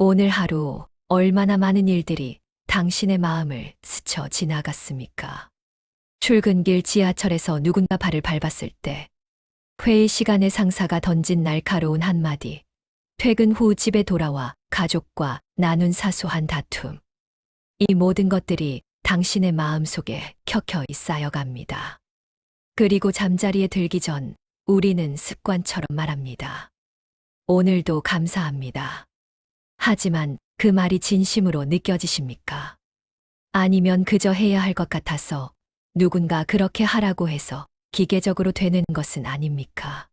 오늘 하루 얼마나 많은 일들이 당신의 마음을 스쳐 지나갔습니까? 출근길 지하철에서 누군가 발을 밟았을 때, 회의 시간에 상사가 던진 날카로운 한마디, 퇴근 후 집에 돌아와 가족과 나눈 사소한 다툼. 이 모든 것들이 당신의 마음 속에 켜켜이 쌓여갑니다. 그리고 잠자리에 들기 전 우리는 습관처럼 말합니다. 오늘도 감사합니다. 하지만 그 말이 진심으로 느껴지십니까? 아니면 그저 해야 할 것 같아서 누군가 그렇게 하라고 해서 기계적으로 되는 것은 아닙니까?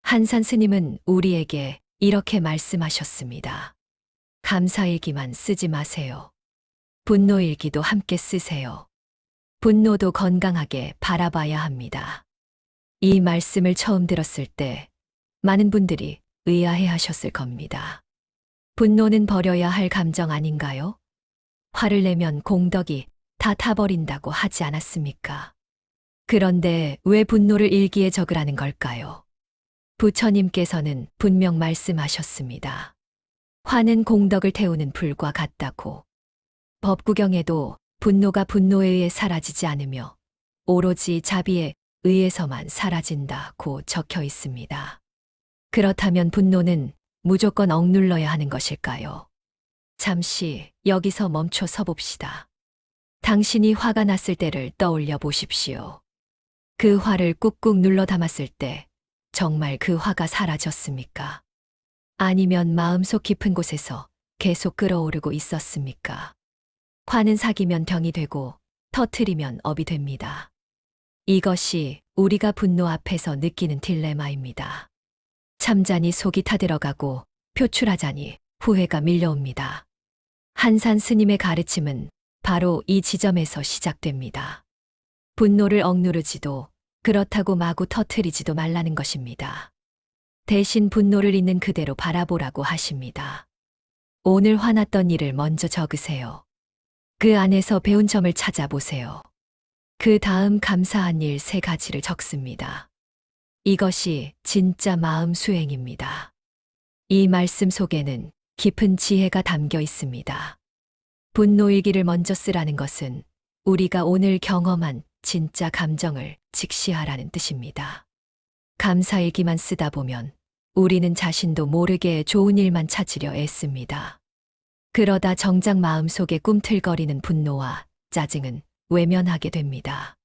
한산 스님은 우리에게 이렇게 말씀하셨습니다. 감사일기만 쓰지 마세요. 분노일기도 함께 쓰세요. 분노도 건강하게 바라봐야 합니다. 이 말씀을 처음 들었을 때 많은 분들이 의아해 하셨을 겁니다. 분노는 버려야 할 감정 아닌가요? 화를 내면 공덕이 다 타버린다고 하지 않았습니까? 그런데 왜 분노를 일기에 적으라는 걸까요? 부처님께서는 분명 말씀하셨습니다. 화는 공덕을 태우는 불과 같다고. 법구경에도 분노가 분노에 의해 사라지지 않으며 오로지 자비에 의해서만 사라진다고 적혀 있습니다. 그렇다면 분노는 무조건 억눌러야 하는 것일까요? 잠시 여기서 멈춰 서 봅시다. 당신이 화가 났을 때를 떠올려 보십시오. 그 화를 꾹꾹 눌러 담았을 때 정말 그 화가 사라졌습니까? 아니면 마음속 깊은 곳에서 계속 끓어오르고 있었습니까? 화는 사기면 병이 되고 터트리면 업이 됩니다. 이것이 우리가 분노 앞에서 느끼는 딜레마입니다. 참자니 속이 타들어가고 표출하자니 후회가 밀려옵니다. 한산 스님의 가르침은 바로 이 지점에서 시작됩니다. 분노를 억누르지도 그렇다고 마구 터트리지도 말라는 것입니다. 대신 분노를 있는 그대로 바라보라고 하십니다. 오늘 화났던 일을 먼저 적으세요. 그 안에서 배운 점을 찾아보세요. 그 다음 감사한 일 3가지를 적습니다. 이것이 진짜 마음 수행입니다. 이 말씀 속에는 깊은 지혜가 담겨 있습니다. 분노일기를 먼저 쓰라는 것은 우리가 오늘 경험한 진짜 감정을 직시하라는 뜻입니다. 감사일기만 쓰다 보면 우리는 자신도 모르게 좋은 일만 찾으려 애씁니다. 그러다 정작 마음속에 꿈틀거리는 분노와 짜증은 외면하게 됩니다.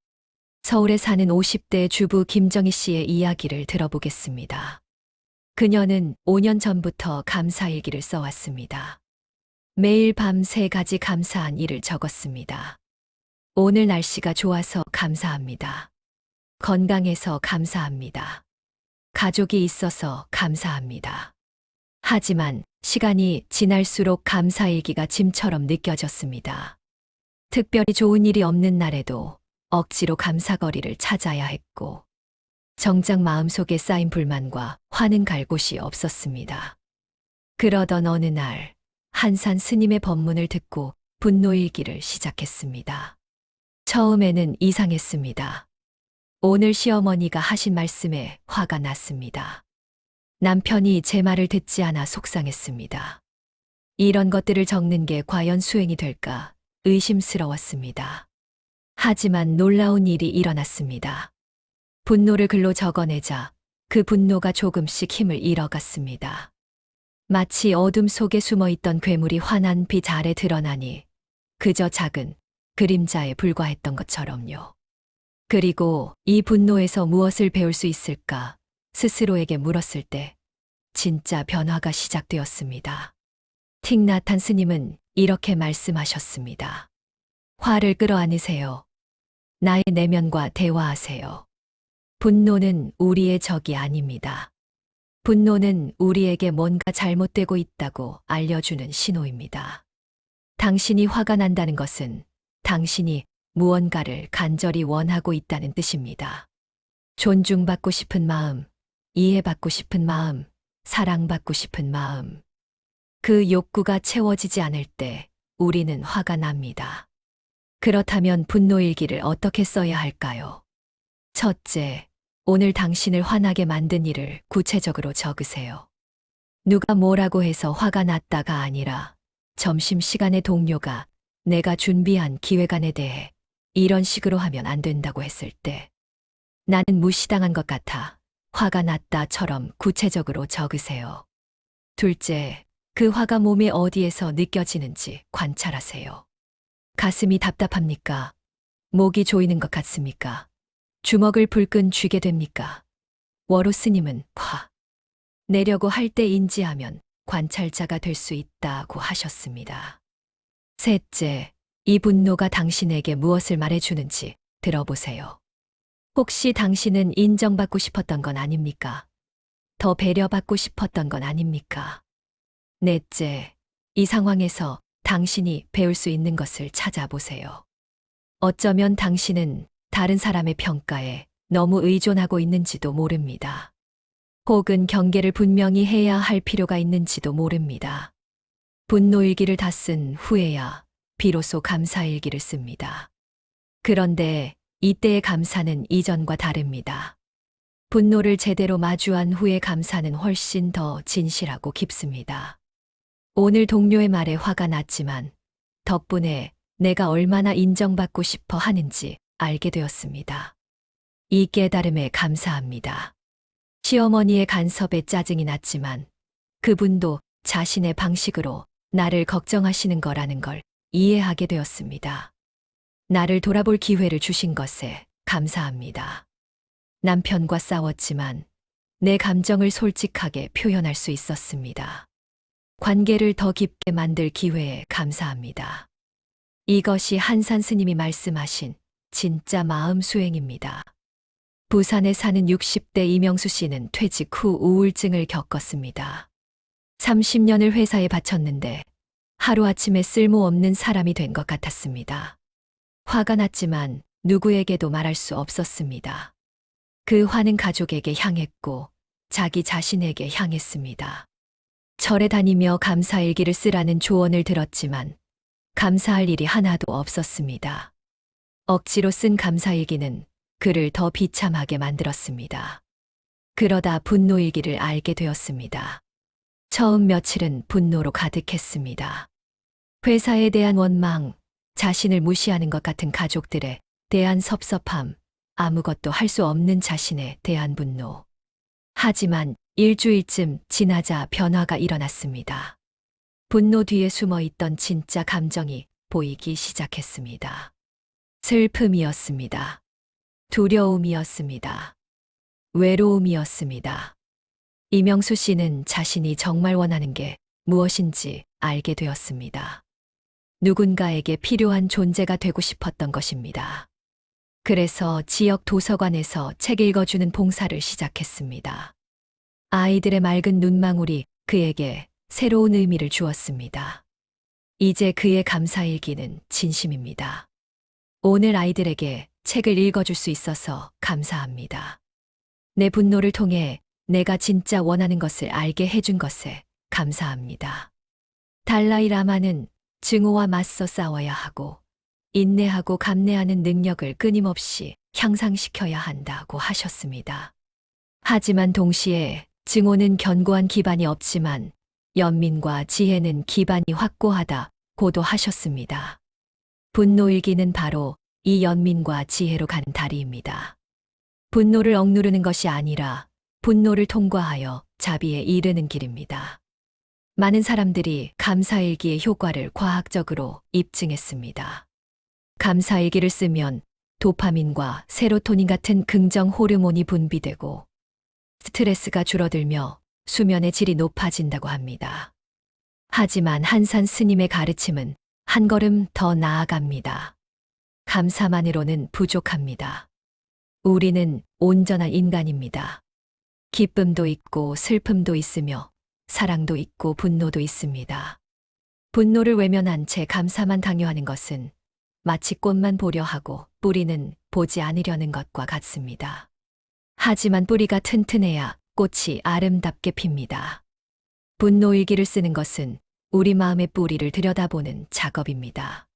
서울에 사는 50대 주부 김정희 씨의 이야기를 들어보겠습니다. 그녀는 5년 전부터 감사일기를 써왔습니다. 매일 밤 3가지 감사한 일을 적었습니다. 오늘 날씨가 좋아서 감사합니다. 건강해서 감사합니다. 가족이 있어서 감사합니다. 하지만 시간이 지날수록 감사일기가 짐처럼 느껴졌습니다. 특별히 좋은 일이 없는 날에도 억지로 감사거리를 찾아야 했고, 정작 마음속에 쌓인 불만과 화는 갈 곳이 없었습니다. 그러던 어느 날, 한산 스님의 법문을 듣고 분노일기를 시작했습니다. 처음에는 이상했습니다. 오늘 시어머니가 하신 말씀에 화가 났습니다. 남편이 제 말을 듣지 않아 속상했습니다. 이런 것들을 적는 게 과연 수행이 될까 의심스러웠습니다. 하지만 놀라운 일이 일어났습니다. 분노를 글로 적어내자 그 분노가 조금씩 힘을 잃어갔습니다. 마치 어둠 속에 숨어있던 괴물이 환한 빛 아래 드러나니 그저 작은 그림자에 불과했던 것처럼요. 그리고 이 분노에서 무엇을 배울 수 있을까 스스로에게 물었을 때 진짜 변화가 시작되었습니다. 틱나탄 스님은 이렇게 말씀하셨습니다. 화를 끌어안으세요. 나의 내면과 대화하세요. 분노는 우리의 적이 아닙니다. 분노는 우리에게 뭔가 잘못되고 있다고 알려주는 신호입니다. 당신이 화가 난다는 것은 당신이 무언가를 간절히 원하고 있다는 뜻입니다. 존중받고 싶은 마음, 이해받고 싶은 마음, 사랑받고 싶은 마음. 그 욕구가 채워지지 않을 때 우리는 화가 납니다. 그렇다면 분노일기를 어떻게 써야 할까요? 첫째, 오늘 당신을 화나게 만든 일을 구체적으로 적으세요. 누가 뭐라고 해서 화가 났다가 아니라 점심시간에 동료가 내가 준비한 기획안에 대해 이런 식으로 하면 안 된다고 했을 때 나는 무시당한 것 같아 화가 났다처럼 구체적으로 적으세요. 둘째, 그 화가 몸의 어디에서 느껴지는지 관찰하세요. 가슴이 답답합니까? 목이 조이는 것 같습니까? 주먹을 불끈 쥐게 됩니까? 워로 스님은 화 내려고 할 때 인지하면 관찰자가 될 수 있다고 하셨습니다. 셋째, 이 분노가 당신에게 무엇을 말해주는지 들어보세요. 혹시 당신은 인정받고 싶었던 건 아닙니까? 더 배려받고 싶었던 건 아닙니까? 넷째, 이 상황에서 당신이 배울 수 있는 것을 찾아보세요. 어쩌면 당신은 다른 사람의 평가에 너무 의존하고 있는지도 모릅니다. 혹은 경계를 분명히 해야 할 필요가 있는지도 모릅니다. 분노일기를 다 쓴 후에야 비로소 감사일기를 씁니다. 그런데 이때의 감사는 이전과 다릅니다. 분노를 제대로 마주한 후의 감사는 훨씬 더 진실하고 깊습니다. 오늘 동료의 말에 화가 났지만 덕분에 내가 얼마나 인정받고 싶어 하는지 알게 되었습니다. 이 깨달음에 감사합니다. 시어머니의 간섭에 짜증이 났지만 그분도 자신의 방식으로 나를 걱정하시는 거라는 걸 이해하게 되었습니다. 나를 돌아볼 기회를 주신 것에 감사합니다. 남편과 싸웠지만 내 감정을 솔직하게 표현할 수 있었습니다. 관계를 더 깊게 만들 기회에 감사합니다. 이것이 한산 스님이 말씀하신 진짜 마음 수행입니다. 부산에 사는 60대 이명수 씨는 퇴직 후 우울증을 겪었습니다. 30년을 회사에 바쳤는데 하루아침에 쓸모없는 사람이 된 것 같았습니다. 화가 났지만 누구에게도 말할 수 없었습니다. 그 화는 가족에게 향했고 자기 자신에게 향했습니다. 절에 다니며 감사일기를 쓰라는 조언을 들었지만 감사할 일이 하나도 없었습니다. 억지로 쓴 감사일기는 그를 더 비참하게 만들었습니다. 그러다 분노일기를 알게 되었습니다. 처음 며칠은 분노로 가득했습니다. 회사에 대한 원망, 자신을 무시하는 것 같은 가족들에 대한 섭섭함, 아무것도 할 수 없는 자신에 대한 분노. 하지만 일주일쯤 지나자 변화가 일어났습니다. 분노 뒤에 숨어 있던 진짜 감정이 보이기 시작했습니다. 슬픔이었습니다. 두려움이었습니다. 외로움이었습니다. 이명수 씨는 자신이 정말 원하는 게 무엇인지 알게 되었습니다. 누군가에게 필요한 존재가 되고 싶었던 것입니다. 그래서 지역 도서관에서 책 읽어주는 봉사를 시작했습니다. 아이들의 맑은 눈망울이 그에게 새로운 의미를 주었습니다. 이제 그의 감사일기는 진심입니다. 오늘 아이들에게 책을 읽어줄 수 있어서 감사합니다. 내 분노를 통해 내가 진짜 원하는 것을 알게 해준 것에 감사합니다. 달라이 라마는 증오와 맞서 싸워야 하고 인내하고 감내하는 능력을 끊임없이 향상시켜야 한다고 하셨습니다. 하지만 동시에 증오는 견고한 기반이 없지만 연민과 지혜는 기반이 확고하다고도 하셨습니다. 분노일기는 바로 이 연민과 지혜로 가는 다리입니다. 분노를 억누르는 것이 아니라 분노를 통과하여 자비에 이르는 길입니다. 많은 사람들이 감사일기의 효과를 과학적으로 입증했습니다. 감사일기를 쓰면 도파민과 세로토닌 같은 긍정 호르몬이 분비되고 스트레스가 줄어들며 수면의 질이 높아진다고 합니다. 하지만 한산 스님의 가르침은 한 걸음 더 나아갑니다. 감사만으로는 부족합니다. 우리는 온전한 인간입니다. 기쁨도 있고 슬픔도 있으며 사랑도 있고 분노도 있습니다. 분노를 외면한 채 감사만 강요하는 것은 마치 꽃만 보려 하고 뿌리는 보지 않으려는 것과 같습니다. 하지만 뿌리가 튼튼해야 꽃이 아름답게 핍니다. 분노일기를 쓰는 것은 우리 마음의 뿌리를 들여다보는 작업입니다.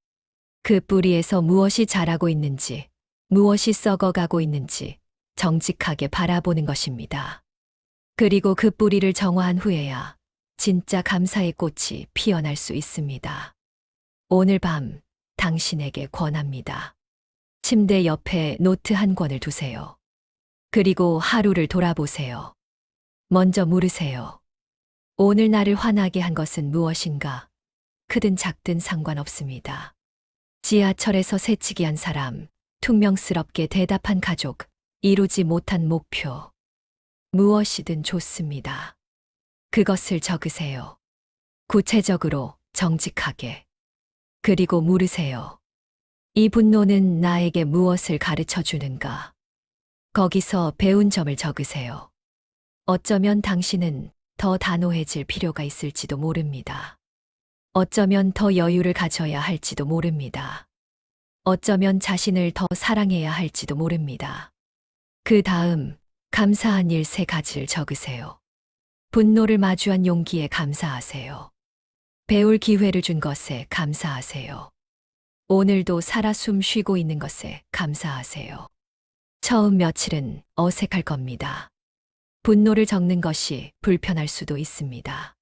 그 뿌리에서 무엇이 자라고 있는지, 무엇이 썩어가고 있는지 정직하게 바라보는 것입니다. 그리고 그 뿌리를 정화한 후에야 진짜 감사의 꽃이 피어날 수 있습니다. 오늘 밤 당신에게 권합니다. 침대 옆에 노트 한 권을 두세요. 그리고 하루를 돌아보세요. 먼저 물으세요. 오늘 나를 화나게 한 것은 무엇인가? 크든 작든 상관없습니다. 지하철에서 새치기 한 사람, 퉁명스럽게 대답한 가족, 이루지 못한 목표. 무엇이든 좋습니다. 그것을 적으세요. 구체적으로, 정직하게. 그리고 물으세요. 이 분노는 나에게 무엇을 가르쳐 주는가? 거기서 배운 점을 적으세요. 어쩌면 당신은 더 단호해질 필요가 있을지도 모릅니다. 어쩌면 더 여유를 가져야 할지도 모릅니다. 어쩌면 자신을 더 사랑해야 할지도 모릅니다. 그 다음, 감사한 일 3가지를 적으세요. 분노를 마주한 용기에 감사하세요. 배울 기회를 준 것에 감사하세요. 오늘도 살아 숨 쉬고 있는 것에 감사하세요. 처음 며칠은 어색할 겁니다. 분노를 적는 것이 불편할 수도 있습니다.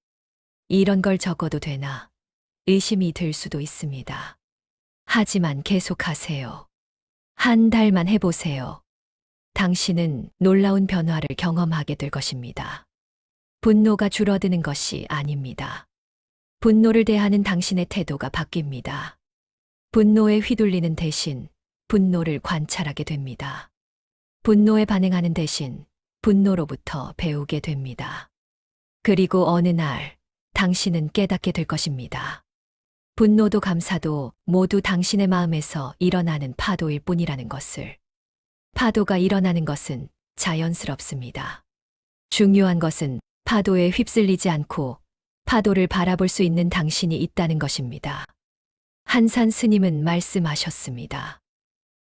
이런 걸 적어도 되나? 의심이 들 수도 있습니다. 하지만 계속하세요. 한 달만 해보세요. 당신은 놀라운 변화를 경험하게 될 것입니다. 분노가 줄어드는 것이 아닙니다. 분노를 대하는 당신의 태도가 바뀝니다. 분노에 휘둘리는 대신 분노를 관찰하게 됩니다. 분노에 반응하는 대신 분노로부터 배우게 됩니다. 그리고 어느 날 당신은 깨닫게 될 것입니다. 분노도 감사도 모두 당신의 마음에서 일어나는 파도일 뿐이라는 것을. 파도가 일어나는 것은 자연스럽습니다. 중요한 것은 파도에 휩쓸리지 않고 파도를 바라볼 수 있는 당신이 있다는 것입니다. 한산 스님은 말씀하셨습니다.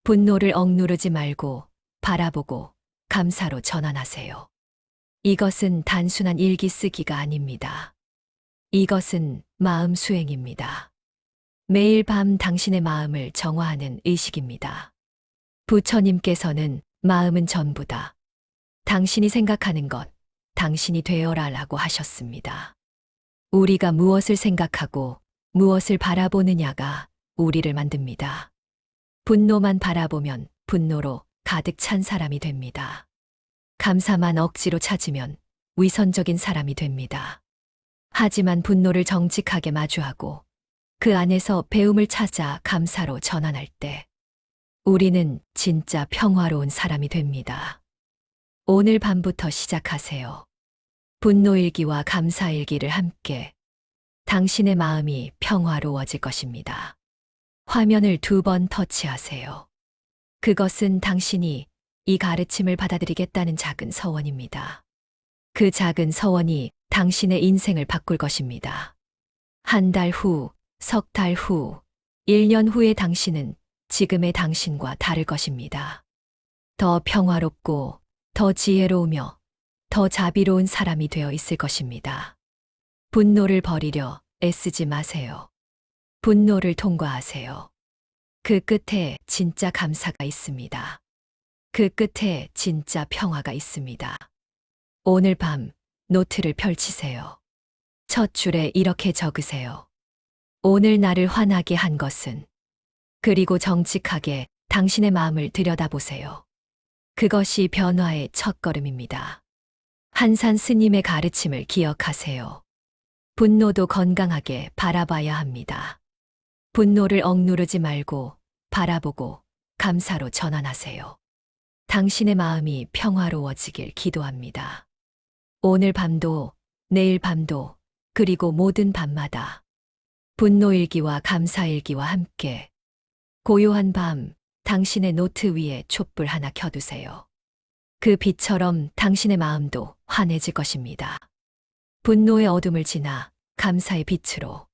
분노를 억누르지 말고 바라보고 감사로 전환하세요. 이것은 단순한 일기 쓰기가 아닙니다. 이것은 마음 수행입니다. 매일 밤 당신의 마음을 정화하는 의식입니다. 부처님께서는 마음은 전부다. 당신이 생각하는 것, 당신이 되어라라고 하셨습니다. 우리가 무엇을 생각하고 무엇을 바라보느냐가 우리를 만듭니다. 분노만 바라보면 분노로 가득 찬 사람이 됩니다. 감사만 억지로 찾으면 위선적인 사람이 됩니다. 하지만 분노를 정직하게 마주하고 그 안에서 배움을 찾아 감사로 전환할 때 우리는 진짜 평화로운 사람이 됩니다. 오늘 밤부터 시작하세요. 분노일기와 감사일기를 함께. 당신의 마음이 평화로워질 것입니다. 화면을 2번 터치하세요. 그것은 당신이 이 가르침을 받아들이겠다는 작은 서원입니다. 그 작은 서원이 당신의 인생을 바꿀 것입니다. 한 달 후, 석 달 후, 1년 후의 당신은 지금의 당신과 다를 것입니다. 더 평화롭고, 더 지혜로우며, 더 자비로운 사람이 되어 있을 것입니다. 분노를 버리려 애쓰지 마세요. 분노를 통과하세요. 그 끝에 진짜 감사가 있습니다. 그 끝에 진짜 평화가 있습니다. 오늘 밤 노트를 펼치세요. 첫 줄에 이렇게 적으세요. 오늘 나를 화나게 한 것은. 그리고 정직하게 당신의 마음을 들여다보세요. 그것이 변화의 첫걸음입니다. 한산 스님의 가르침을 기억하세요. 분노도 건강하게 바라봐야 합니다. 분노를 억누르지 말고 바라보고 감사로 전환하세요. 당신의 마음이 평화로워지길 기도합니다. 오늘 밤도, 내일 밤도, 그리고 모든 밤마다 분노일기와 감사일기와 함께 고요한 밤 당신의 노트 위에 촛불 하나 켜두세요. 그 빛처럼 당신의 마음도 환해질 것입니다. 분노의 어둠을 지나 감사의 빛으로